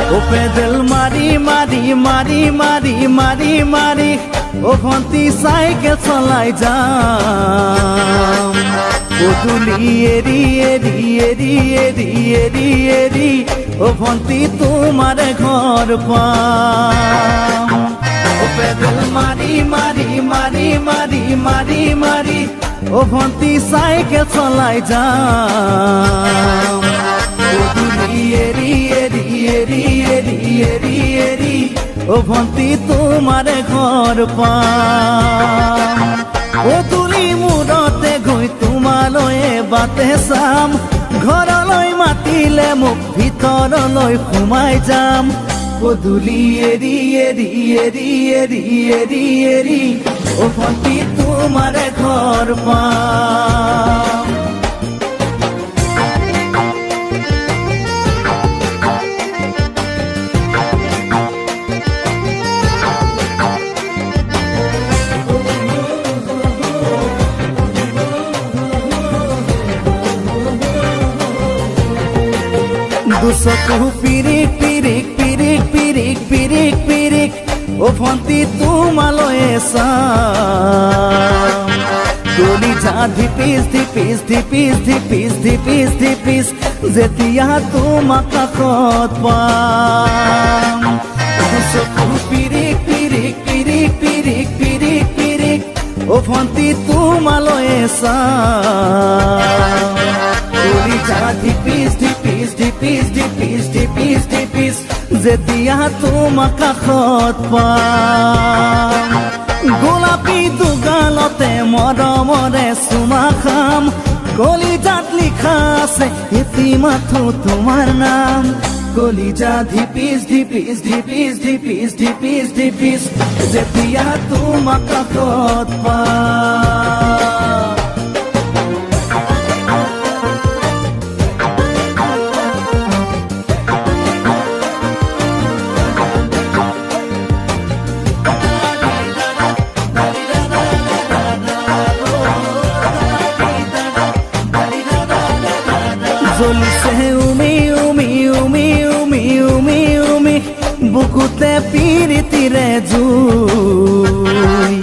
ও pedal মাৰি মাৰি মাৰি মাৰি মাৰি মাৰি ও ভন্তি সাইকেল চলাই যাম গধূলি এৰি এৰি এৰি এৰি এৰি এৰি ও ভন্তি তোমাৰ ঘৰ পাম ও পেডেল মাৰি মাৰি মাৰি মাৰি মাৰি মাৰি ও ভন্তি সাইকেল চলাই যাম গধূলি এৰি এৰি এৰি এৰি এৰি এৰি ও ভন্তি তোমাৰ ঘৰ পাম গধূলি মূৰতে গৈ তোমালৈ বাটে চাম ঘৰলৈ মাতিলে মোক ভিতৰলৈ সোমাই যাম গধূলি এৰি এৰি এৰি এৰি এৰি এৰি ও ভন্তি তোমাৰ ঘৰ পাম দুচকু পিৰিক পিৰিক পিৰিক পিৰিক পিৰিক পিৰিক ও ভন্তি তোমালৈ চাম কলিজা ধিপিস ধিপিস ধিপিস ধিপিস ধিপিস ধিপিস যেতিয়া তোমাক কাষত পাম দুচকু পিৰিক পিৰিক পিৰিক পিৰিক পিৰিক পিৰিক ও ভন্তি তোমালৈ চাম কলিজা ধিপিস ধিপিস ধিপিস ধিপিস ধিপিস ধিপিস যেতিয়া তোমাক কাষত পাম গোলাপী দুগালতে মৰমৰে চুমা খাম কলিজাত লিখা আছে এটি মাথো তোমাৰ নাম কলিজা ধিপিস ধিপিস ধিপিস ধিপিস ধিপিস ধিপিস যেতিয়া তোমাক কাষত পাম জ্বলিছে উমি উমি উমি উমি উমি উমি বুকুতে পিৰিতিৰে জুই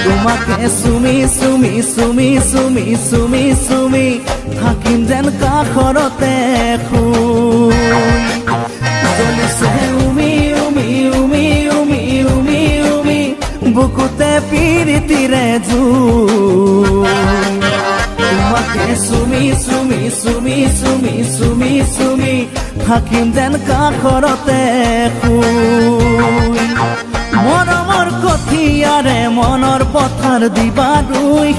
তোমাকে চুমি চুমি চুমি চুমি চুমি চুমি থাকিম যেন কাষৰতে শুই জ্বলিছে উমি উমি উমি উমি উমি উমি বুকুতে পিৰিতিৰে জুই তোমাকে চুমি চুমি চুমি চুমি চুমি চুমি থাকিম যেন কাষৰতে শুই মৰমৰ কঠিয়াৰে মনৰ পথাৰ দিবা ৰুই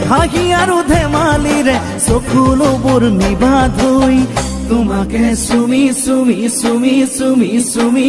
হাঁহি আৰু ধেমালিৰে চকুলোবোৰ নিবা ধুই তোমাকে চুমি চুমি চুমি চুমি চুমি